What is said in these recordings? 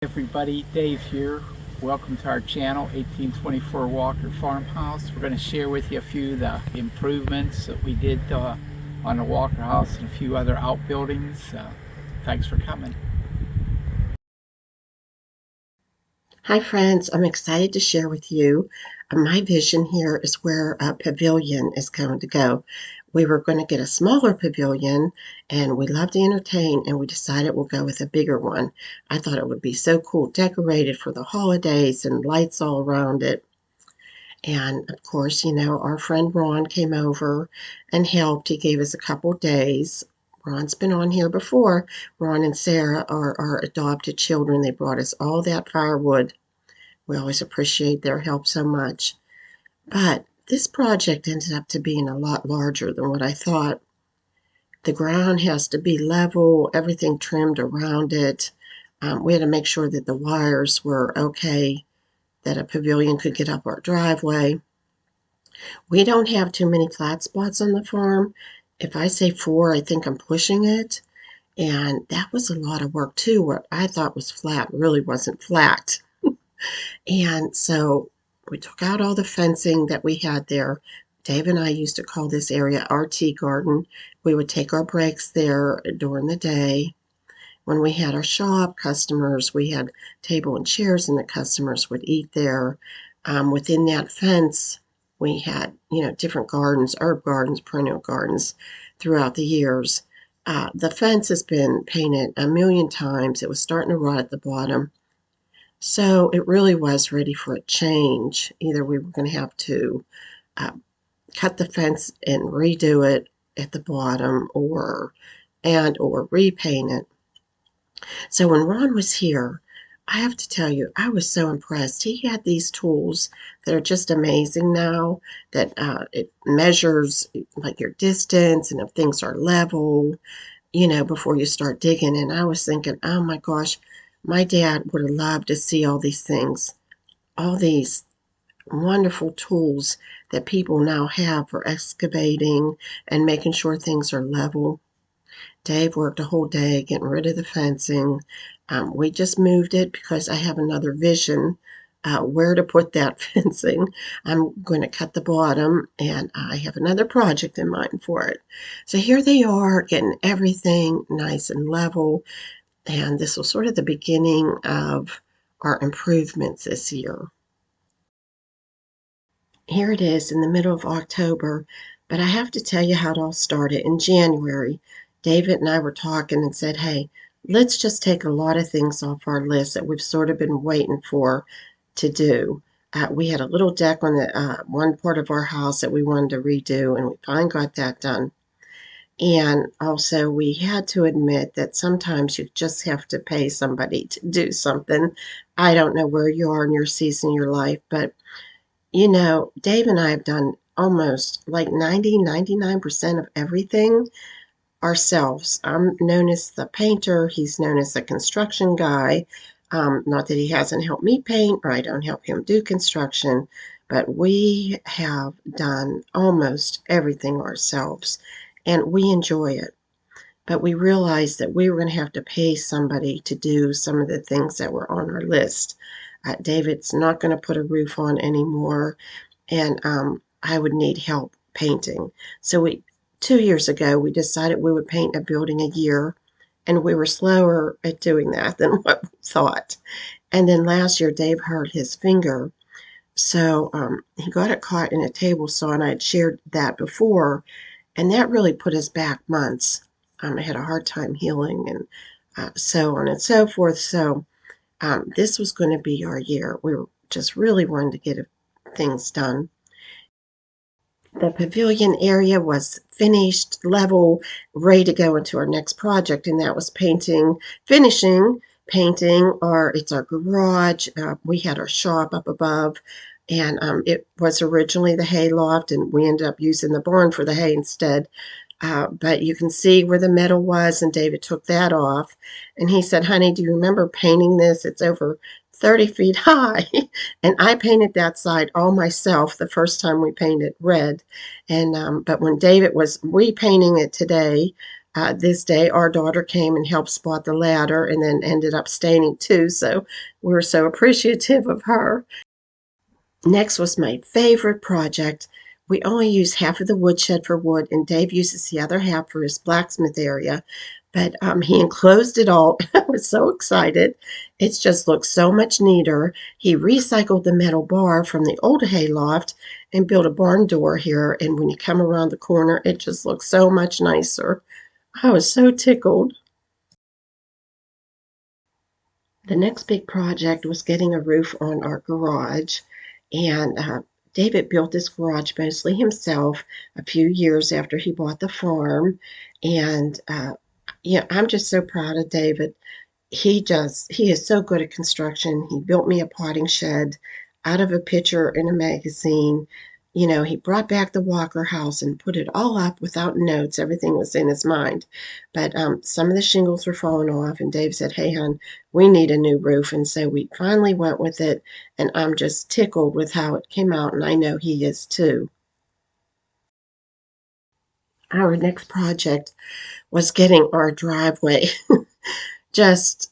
Everybody, Dave here. Welcome to our channel, 1824 Walker Farmhouse. We're going to share with you a few of the improvements that we did on the Walker House and a few other outbuildings. Thanks for coming. Hi friends, I'm excited to share with you my vision here is where a pavilion is going to go. We were going to get a smaller pavilion and we love to entertain and we decided we'll go with a bigger one. I thought it would be so cool decorated for the holidays and lights all around it. And of course, our friend Ron came over and helped. He gave us a couple days. Ron's been on here before. Ron and Sarah are our adopted children. They brought us all that firewood. We always appreciate their help so much. But this project ended up to being a lot larger than what I thought. The ground has to be level, everything trimmed around it. We had to make sure that the wires were okay, that a pavilion could get up our driveway. We don't have too many flat spots on the farm. If I say 4, I think I'm pushing it. And that was a lot of work too. What I thought was flat really wasn't flat. And so we took out all the fencing that we had there. Dave and I used to call this area our tea garden. We would take our breaks there during the day. When we had our shop customers, we had table and chairs and the customers would eat there. Within that fence, we had, different gardens, herb gardens, perennial gardens throughout the years. The fence has been painted a million times. It was starting to rot at the bottom. So it really was ready for a change. Either we were going to have to uh, cut the fence and redo it at the bottom or repaint it. So when Ron was here, I have to tell you, I was so impressed. He had these tools that are just amazing now that it measures like your distance and if things are level, before you start digging. And I was thinking, oh my gosh, my dad would have loved to see all these things, all these wonderful tools that people now have for excavating and making sure things are level. Dave worked a whole day getting rid of the fencing. We just moved it because I have another vision where to put that fencing. I'm going to cut the bottom and I have another project in mind for it. So here they are getting everything nice and level. And this was sort of the beginning of our improvements this year. Here it is in the middle of October, but I have to tell you how it all started. In January, David and I were talking and said, hey, let's just take a lot of things off our list that we've sort of been waiting for to do. We had a little deck on the one part of our house that we wanted to redo, and we finally got that done. And also, we had to admit that sometimes you just have to pay somebody to do something. I don't know where you are in your season of your life, but Dave and I have done almost like 99% of everything ourselves. I'm known as the painter. He's known as the construction guy. Not that he hasn't helped me paint or I don't help him do construction, but we have done almost everything ourselves and we enjoy it. But we realized that we were going to have to pay somebody to do some of the things that were on our list. David's not going to put a roof on anymore, and I would need help painting. So 2 years ago, we decided we would paint a building a year, and we were slower at doing that than what we thought. And then last year, Dave hurt his finger, so he got it caught in a table saw, and I had shared that before, and that really put us back months. I had a hard time healing, and so on and so forth. So this was going to be our year. We were just really wanting to get things done. The pavilion area was finished, level, ready to go into our next project, and that was finishing painting it's our garage. We had our shop up above, and it was originally the hay loft, and we ended up using the barn for the hay instead. But you can see where the metal was, and David took that off. And he said, honey, do you remember painting this? It's over 30 feet high. And I painted that side all myself the first time we painted red. And but when David was repainting it today, This day, our daughter came and helped spot the ladder and then ended up staining too, so we're so appreciative of her. Next was my favorite project. We only use half of the woodshed for wood, and Dave uses the other half for his blacksmith area. But he enclosed it all. I was so excited. It just looks so much neater. He recycled the metal bar from the old hay loft and built a barn door here. And when you come around the corner, it just looks so much nicer. I was so tickled. The next big project was getting a roof on our garage, and David built this garage mostly himself a few years after he bought the farm. And yeah, I'm just so proud of David. He is so good at construction. He built me a potting shed out of a picture in a magazine. He brought back the Walker house and put it all up without notes. Everything was in his mind. But some of the shingles were falling off, and Dave said, "Hey, hon, we need a new roof." And so we finally went with it, and I'm just tickled with how it came out, and I know he is too. Our next project was getting our driveway just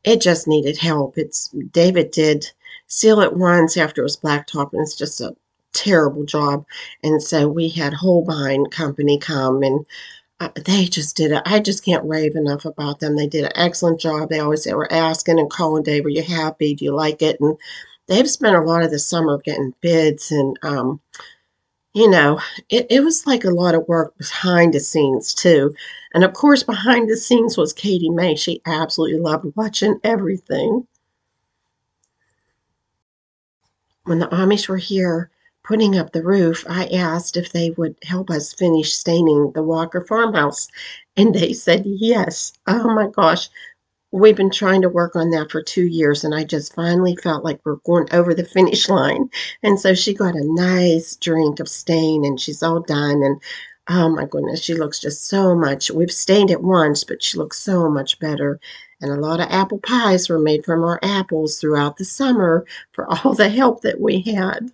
it just needed help. It's David did seal it once after it was blacktop, and it's just a terrible job. And so we had Holbein Company come, and they just did it. I just can't rave enough about them. They did an excellent job. They were asking and calling Dave, "Are you happy? Do you like it?" And they've spent a lot of the summer getting bids, and you know, it was like a lot of work behind the scenes too. And of course, behind the scenes was Katie May. She absolutely loved watching everything. When the Amish were here putting up the roof, I asked if they would help us finish staining the Walker farmhouse, and they said yes. Oh my gosh, we've been trying to work on that for 2 years, and I just finally felt like we're going over the finish line. And so she got a nice drink of stain, and she's all done. And oh my goodness, she looks just so much. We've stained it once, but she looks so much better. And a lot of apple pies were made from our apples throughout the summer for all the help that we had.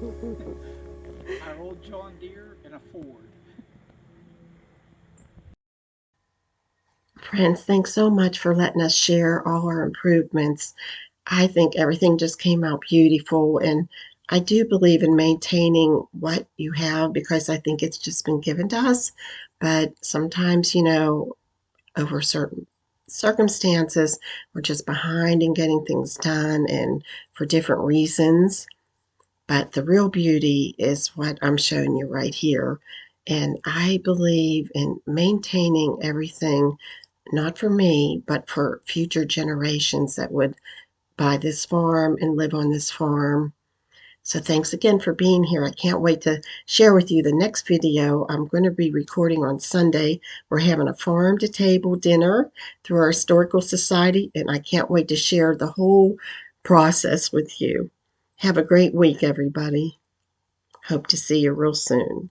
Our old John Deere and a Ford. Friends, thanks so much for letting us share all our improvements. I think everything just came out beautiful, and I do believe in maintaining what you have because I think it's just been given to us. But sometimes, over certain circumstances, we're just behind in getting things done and for different reasons. But the real beauty is what I'm showing you right here. And I believe in maintaining everything, not for me, but for future generations that would buy this farm and live on this farm. So thanks again for being here. I can't wait to share with you the next video I'm going to be recording on Sunday. We're having a farm to table dinner through our historical society, and I can't wait to share the whole process with you. Have a great week, everybody. Hope to see you real soon.